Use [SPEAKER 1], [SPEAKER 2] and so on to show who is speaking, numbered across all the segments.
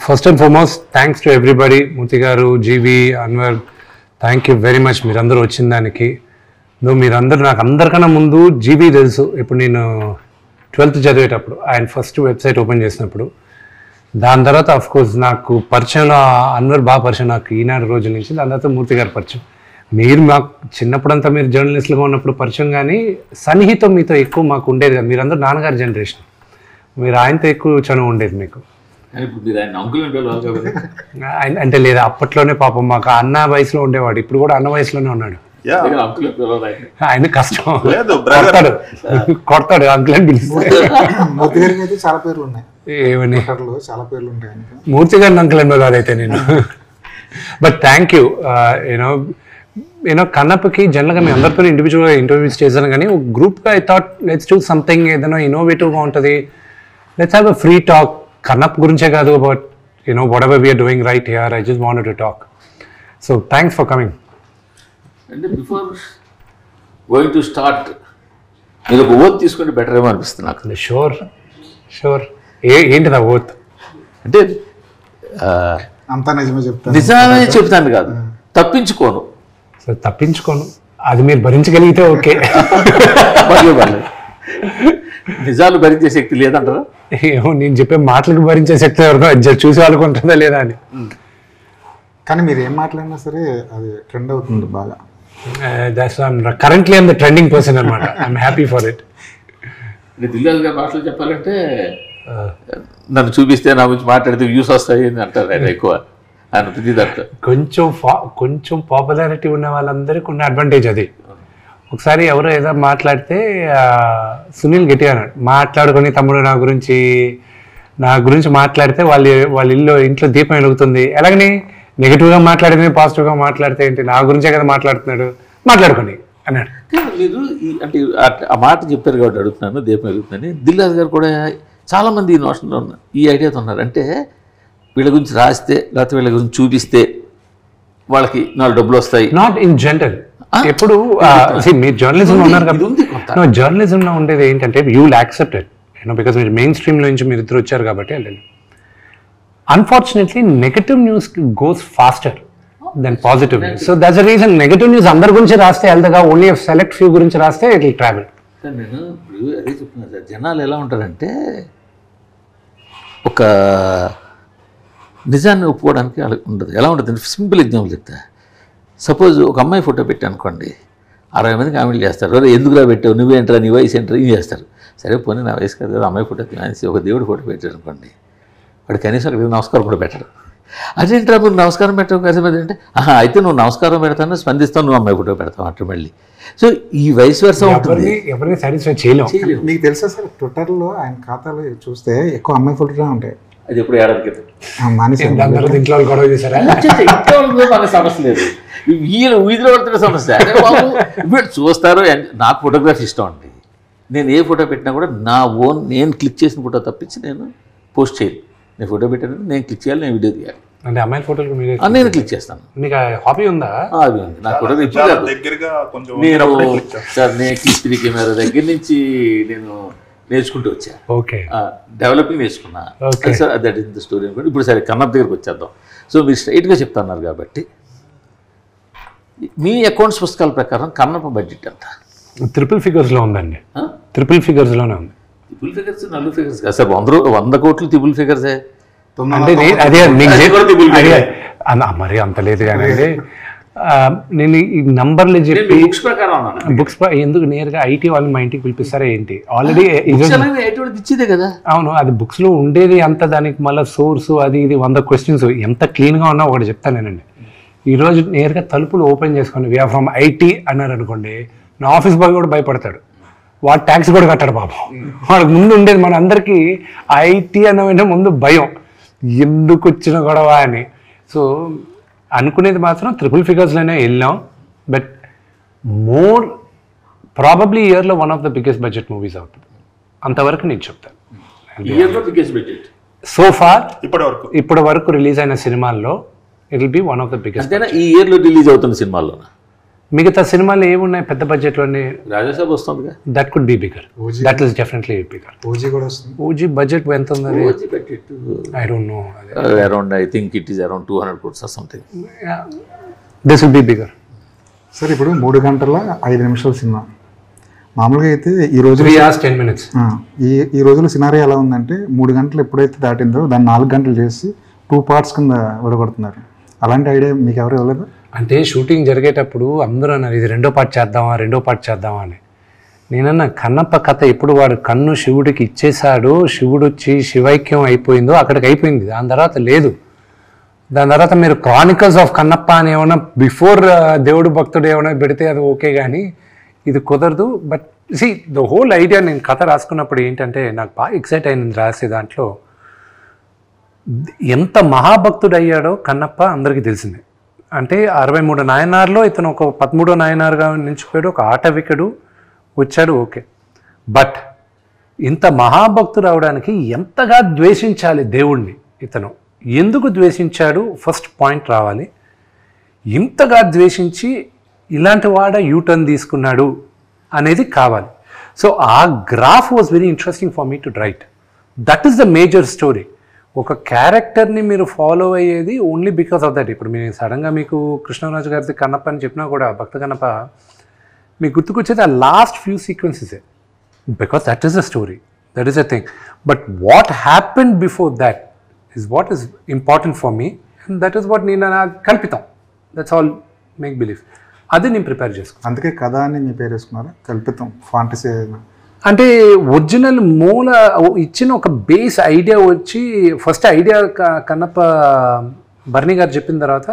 [SPEAKER 1] First and foremost thanks to everybody. Murthy garu, GV, Anwar, thank you very much మీరందరూ వచ్చిన దానికి. మీరందరూ నాకు అందరికన్నా ముందు జీవి తెలుసు. ఇప్పుడు నేను 12th చదివేటప్పుడు ఆయన ఫస్ట్ వెబ్సైట్ ఓపెన్ చేసినప్పుడు, దాని తర్వాత అఫ్కోర్స్ నాకు పరిచయంలో అన్వర్ బాగా పరిచయం నాకు ఈనాడు రోజుల నుంచి. దాని తర్వాత మూర్తి గారు పరిచయం. మీరు మాకు చిన్నప్పుడంతా మీరు జర్నలిస్టులుగా ఉన్నప్పుడు పరిచయం, కానీ సన్నిహితం మీతో ఎక్కువ మాకు ఉండేది కదా. మీరందరూ నాన్నగారి జనరేషన్, మీరు ఆయనతో ఎక్కువ చనువు ఉండేది మీకు. అంటే లేదా అప్పట్లోనే పాపం మాకు అన్న వయసులో ఉండేవాడు, ఇప్పుడు కూడా అన్న వయసులోనే ఉన్నాడు. ఆయన కష్టం, కొడతాడు అంకుల్ అని పిలుస్తాడు.
[SPEAKER 2] చాలా పేర్లు ఉన్నాయి,
[SPEAKER 1] ఏమని
[SPEAKER 2] చాలా పేర్లు ఉంటాయి.
[SPEAKER 1] మూర్తి గారిని అంకుల్ అని అదైతే నేను. But thank you. యూనో కన్నప్పకి జనరల్గా మేము అందరితో ఇండివిజువల్గా ఇంటర్వ్యూస్ చేశాను, కానీ ఒక గ్రూప్గా I thought let's do something ఏదైనా ఇన్నోవేటివ్గా ఉంటుంది, let's have a free talk. Kannappa గురించే కాదు, but you know whatever we are doing right here, I just wanted to talk. So thanks for coming.
[SPEAKER 3] అంటే బిఫోర్ గోయింగ్ టు స్టార్ట్ మీరు ఒక oath తీసుకుంటే better ఏమో అనిపిస్తుంది నాకు.
[SPEAKER 1] Sure sure. ఏంటిది ఆ ఓత్?
[SPEAKER 3] అంటే
[SPEAKER 2] అంతా నిజమే చెప్తాను,
[SPEAKER 3] నిజమే చెప్తాను కాదు, తప్పించుకోను.
[SPEAKER 1] సో తప్పించుకోను, అది మీరు భరించగలిగితే ఓకే.
[SPEAKER 3] నిజాలు భరించే శక్తి లేదంటారా?
[SPEAKER 1] ఏమో నేను చెప్పే మాటలకు భరించే శక్తి ఎవరికో చూసి వాళ్ళకుంటుందా లేదా అని.
[SPEAKER 2] కానీ మీరు ఏం మాట్లాడినా సరే అది ట్రెండ్ అవుతుంది బాగా.
[SPEAKER 1] Currently I'm the trending person అనమాట. I'm happy for it.
[SPEAKER 3] Dil Raju గారి భాషలో చెప్పాలంటే నన్ను చూపిస్తే నా గురించి మాట్లాడితే వ్యూస్ వస్తాయి అని అంటారు ఆయన ఎక్కువ. ఆయన ప్రతి దాంట్లో
[SPEAKER 1] కొంచెం పాపులారిటీ ఉన్న వాళ్ళందరికీ ఉన్న అడ్వాంటేజ్ అది. ఒకసారి ఎవరో ఏదో మాట్లాడితే సునీల్ గట్టిగా అన్నాడు, మాట్లాడుకొని తమ్ముడు నా గురించి మాట్లాడితే వాళ్ళ ఇంట్లో దీపం వెలుగుతుంది. ఎలాగని నెగిటివ్గా మాట్లాడితే పాజిటివ్గా మాట్లాడితే ఏంటి, నా గురించే కదా మాట్లాడుతున్నాడు, మాట్లాడుకోండి అన్నాడు.
[SPEAKER 3] మీరు అంటే ఆ మాట చెప్పారు కాబట్టి అడుగుతున్నాను, దీపం వెలుగుతుందని. దిల్రాజు గారు కూడా చాలామంది ఈ నోషన్లో ఉన్నారు, ఈ ఐడియాతో ఉన్నారు. అంటే వీళ్ళ గురించి రాస్తే లేకపోతే వీళ్ళ గురించి చూపిస్తే వాళ్ళకి 4 డబ్బులు వస్తాయి.
[SPEAKER 1] Not in general. ఎప్పుడు మీరు జర్నలిజంలో ఉన్నారు కదా, జర్నలిజంలో ఉండేది ఏంటంటే you will accept it, because మీరు మెయిన్ స్ట్రీమ్లో నుంచి మీరు ఇద్దరు వచ్చారు కాబట్టి. Unfortunately negative news goes faster than positive news. So that's the reason negative news అందరి గురించి రాస్తే వెళ్తాగా, ఓన్లీ సెలెక్ట్ ఫ్యూ గురించి రాస్తే ఇట్ విల్ ట్రావెల్.
[SPEAKER 3] సార్ నేను ఇప్పుడు అదే చెప్తున్నా సార్, జనాలు ఎలా ఉంటారంటే ఒక నిజాన్ని ఒప్పుకోవడానికి వాళ్ళకి ఉండదు. ఎలా ఉంటుంది, సింపుల్ ఎగ్జాంపుల్ చెప్తా. సపోజ్ ఒక అమ్మాయి ఫోటో పెట్టి అనుకోండి, 60 మంది కామెంట్లు చేస్తారు, ఎందుకురా పెట్టావు, నువ్వేంటరా, నీ వయసు ఏంటరా, ఇది చేస్తారు. సరే పోనీ నా వయసు కాదు కదా, అమ్మాయి ఫోటో తీసి ఒక దేవుడి ఫోటో పెట్టారు అనుకోండి, వాడు కనీసం అక్కడ నమస్కారం కూడా పెట్టడు. అదేంట్రా మీరు నమస్కారం పెట్టవు కదా అంటే, అయితే నువ్వు నమస్కారం పెడతాను స్పందిస్తావు, నువ్వు అమ్మాయి ఫోటో పెడతావు అంటే మళ్ళీ. సో ఈ వయసు వరుస ఉంటుంది,
[SPEAKER 1] ఎవరిని సాటిస్ఫై చేయలేము.
[SPEAKER 2] మీకు తెలుసా సార్, ట్విట్టర్లో ఆయన ఖాతాలో చూస్తే ఎక్కువ అమ్మాయి ఫోటోనే ఉంటాయి.
[SPEAKER 3] అది ఎప్పుడు ఏడాది క్రితం
[SPEAKER 1] ఇంట్లో గొడవ చేశారా?
[SPEAKER 3] మన సమస్య లేదు, వీళ్ళు వీధిలో పడుతున్న సమస్య. వీళ్ళు చూస్తారు. నాకు ఫోటోగ్రఫీ ఇష్టం అండి, నేను ఏ ఫోటో పెట్టినా కూడా నా ఓన్ నేను క్లిక్ చేసిన ఫోటో తప్పించి నేను పోస్ట్ చేయను. నేను ఫోటో పెట్టాను, నేను క్లిక్ చేయాలి, నేను వీడియో తీయాలి.
[SPEAKER 1] అంటే అమ్మాయి ఫోటోలు
[SPEAKER 3] నేను క్లిక్ చేస్తాను.
[SPEAKER 1] మీకు హాబీ ఉందా?
[SPEAKER 3] అది ఉంది నాకు. ఫోటో నేను సార్ నేను క్లిక్ కెమెరా దగ్గర నుంచి నేను నేర్చుకుంటూ వచ్చా.
[SPEAKER 1] ఓకే,
[SPEAKER 3] డెవలపింగ్ నేర్చుకున్నా sir. That is the story అనుకోండి. ఇప్పుడు సరే కన్నప్ప దగ్గరకు వచ్చేద్దాం. సో మీరు స్ట్రైట్గా చెప్తున్నారు కాబట్టి మీ అకౌంట్స్ పుస్తకాల ప్రకారం కన్నప్ప బడ్జెట్ ఎంత?
[SPEAKER 1] ట్రిపుల్ ఫిగర్స్లో ఉందండి. ట్రిపుల్ ఫిగర్స్లోనే ఉంది.
[SPEAKER 3] ట్రిపుల్ ఫిగర్స్ 4 ఫిగర్స్ కాదు సార్, 100 కోట్లు ట్రిపుల్ ఫిగర్సే.
[SPEAKER 1] అంటే అదే మరి అంత లేదు కానీ నేను ఈ నంబర్లు చెప్పి బుక్స్ ఎందుకు నేరుగా ఐటీ వాళ్ళు మా ఇంటికి పిలిపిస్తారా ఏంటి? ఆల్రెడీ
[SPEAKER 3] ఇచ్చేదే కదా.
[SPEAKER 1] అవును, అది బుక్స్ లో ఉండేది అంత, దానికి మళ్ళీ సోర్సు అది ఇది 100 క్వశ్చన్స్ ఎంత క్లీన్గా ఉన్నా ఒకటి చెప్తాను నేనండి. ఈరోజు నేరుగా తలుపులు ఓపెన్ చేసుకోండి, వీఆర్ ఫ్రమ్ ఐటీ అన్నారు అనుకోండి, నా ఆఫీస్ బాయ్ కూడా భయపడతాడు, వాడు ట్యాక్స్ కూడా కట్టాడు పాపం. వాడికి ముందు ఉండేది మన అందరికీ ఐటీ అన్న వెంటనే ముందు భయం, ఎందుకు వచ్చిన గొడవ అని. సో అనుకునేది మాత్రం ట్రిపుల్ ఫిగర్స్లోనే వెళ్ళాం. బట్ మోర్ ప్రాబబ్లీ ఇయర్లో one of the biggest budget movies అవుతుంది, అంతవరకు నేను చెప్తాను. సో ఫార్ ఇప్పటి వరకు రిలీజ్ అయిన సినిమాల్లో it will be one of the biggest.
[SPEAKER 3] ఈ ఇయర్లో రిలీజ్ అవుతున్న సినిమాల్లో
[SPEAKER 1] మిగతా సినిమాలు ఏమున్నాయి పెద్ద బడ్జెట్లోనే?
[SPEAKER 3] రాజాసాబ్ వస్తుందిగా,
[SPEAKER 1] that could be bigger, that is definitely bigger.
[SPEAKER 2] OG కూడా వస్తుంది.
[SPEAKER 1] ఓజీ బడ్జెట్ ఎంత ఉంది? I don't know.
[SPEAKER 3] Around I think it is around 200 crores or something.
[SPEAKER 1] This will be bigger.
[SPEAKER 2] Sir ఇప్పుడు 3 గంటల 5 నిమిషాల సినిమా మామూలుగా అయితే ఈ రోజు
[SPEAKER 1] 3 hours 10 minutes.
[SPEAKER 2] ఈ రోజుల సినారియో ఎలా ఉందంటే 3 గంటలు ఎప్పుడైతే దాటిందో దాన్ని 4 గంటలు చేసి 2 parts కింద విడగొడుతున్నారు. అలాంటి ఐడియా మీకు ఎవరు ఇవ్వలేదు?
[SPEAKER 1] అంటే షూటింగ్ జరిగేటప్పుడు అందరూ అన్నారు ఇది 2వ పార్ట్ చేద్దామా అని. నేనన్నా కన్నప్ప కథ ఎప్పుడు వాడు కన్ను శివుడికి ఇచ్చేశాడు, శివుడు వచ్చి శివైక్యం అయిపోయిందో అక్కడికి అయిపోయింది. దాని తర్వాత లేదు. దాని తర్వాత మీరు క్రానికల్స్ ఆఫ్ కన్నప్ప అని ఏమైనా బిఫోర్ దేవుడు భక్తుడు ఏమైనా పెడితే అది ఓకే, కానీ ఇది కుదరదు. But see the whole idea, నేను కథ రాసుకున్నప్పుడు ఏంటంటే నాకు బాగా ఎక్సైట్ అయింది రాసే దాంట్లో. ఎంత మహాభక్తుడు అయ్యాడో కన్నప్ప అందరికీ తెలిసిందే. అంటే 63 నాయనార్లో ఇతను ఒక 13వ నాయనార్గా నిలిచిపోయాడు, ఒక ఆటవికుడు వచ్చాడు, ఓకే. బట్ ఇంత మహాభక్తుడు అవడానికి ఎంతగా ద్వేషించాలి దేవుణ్ణి ఇతను, ఎందుకు ద్వేషించాడు ఫస్ట్ పాయింట్ రావాలి. ఇంతగా ద్వేషించి ఇలాంటి వాడ యూటర్న్ తీసుకున్నాడు అనేది కావాలి. సో ఆ graph was very interesting for me to right. That is the major story. ఒక క్యారెక్టర్ని మీరు ఫాలో అయ్యేది ఓన్లీ బికాస్ ఆఫ్ దట్. ఇప్పుడు మీరు సడన్గా మీకు కృష్ణరాజు గారి కన్నప్ప అని చెప్పినా కూడా, భక్త కన్నప్ప, మీకు గుర్తుకొచ్చేది ఆ last few sequences, because that is the story, that is the thing. But what happened before that is what is important for me, and that is what నేను కల్పితం, దట్స్ ఆల్ మేక్ బిలీవ్. అది నేను prepare చేసుకున్నాను.
[SPEAKER 2] అందుకే కథ అని మీ పేరు వేసుకున్నారా? కల్పితం, ఫాంటసీ.
[SPEAKER 1] అంటే ఒరిజినల్ మూల ఇచ్చిన ఒక బేస్ ఐడియా వచ్చి, ఫస్ట్ ఐడియా కన్నప్ప బర్నీ గారు చెప్పిన తర్వాత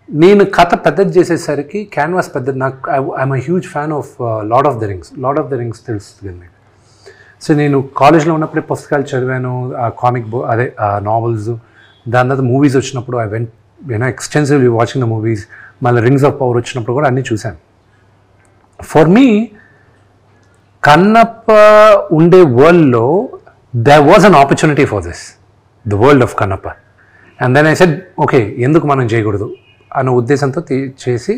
[SPEAKER 1] నేను కథ పెద్దది చేసేసరికి క్యాన్వాస్ పెద్దది. నాకు I'm a huge fan of lord of the rings తెలుస్తుంది మీకు. సో నేను కాలేజ్లో ఉన్నప్పుడే పుస్తకాలు చదివాను, కామిక్ బుక్ అదే నావెల్స్. దాని తర్వాత మూవీస్ వచ్చినప్పుడు I went extensively watching the movies. మళ్ళీ రింగ్స్ ఆఫ్ పవర్ వచ్చినప్పుడు కూడా అన్నీ చూశాను. ఫర్ మీ కన్నప్ప ఉండే వరల్డ్లో there was an opportunity for this, the world of Kannappa. And then I said okay, ఎందుకు మనం చేయకూడదు అన్న ఉద్దేశంతో చేసి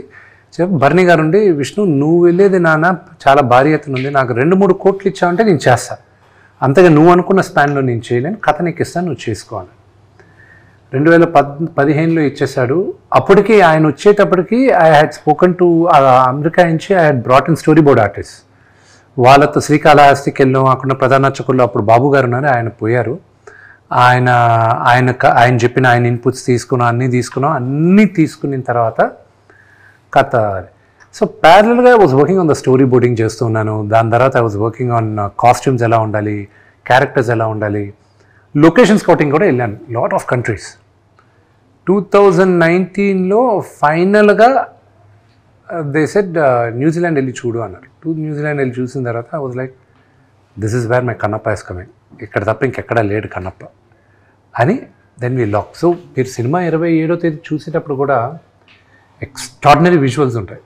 [SPEAKER 1] బర్నీ గారు ఉండి, విష్ణు నువ్వు వెళ్ళేది నాన్న చాలా భారీ ఎత్తున ఉంది, నాకు 2-3 కోట్లు ఇచ్చావంటే నేను చేస్తాను, అంతగా నువ్వు అనుకున్న స్పాన్లో నేను చేయలేను, కథ నీకు ఇస్తాను, నువ్వు చేసుకోవాలి. 2015లో ఇచ్చేశాడు. అప్పటికి ఆయన వచ్చేటప్పటికి I had spoken to America నుంచి, I had brought in storyboard artist. వాళ్ళతో శ్రీకాళహస్తికి వెళ్ళాం. అక్కడ ప్రధాన అర్చకుల్లో అప్పుడు బాబు గారు ఉన్నారు, ఆయన పోయారు. ఆయన చెప్పిన ఆయన ఇన్పుట్స్ తీసుకున్నాం, అన్నీ తీసుకున్న తర్వాత కథ. సో ప్యారలల్గా I was working on the story boarding చేస్తున్నాను. దాని తర్వాత I was working on costumes ఎలా ఉండాలి, క్యారెక్టర్స్ ఎలా ఉండాలి, లొకేషన్ స్కౌటింగ్ కూడా వెళ్ళాను లాట్ ఆఫ్ కంట్రీస్. 2019లో ఫైనల్గా దే సెడ్ న్యూజిలాండ్ వెళ్ళి చూడు అన్నారు. న్యూజిలాండ్ వెళ్ళి చూసిన తర్వాత I was like, this is where my Kannappa is coming, ఇక్కడ తప్ప ఇంకెక్కడా లేడు కన్నప్ప అని. Then we lock. సో మీరు సినిమా 27వ తేదీ చూసేటప్పుడు కూడా ఎక్స్ట్రాడినరీ విజువల్స్ ఉంటాయి.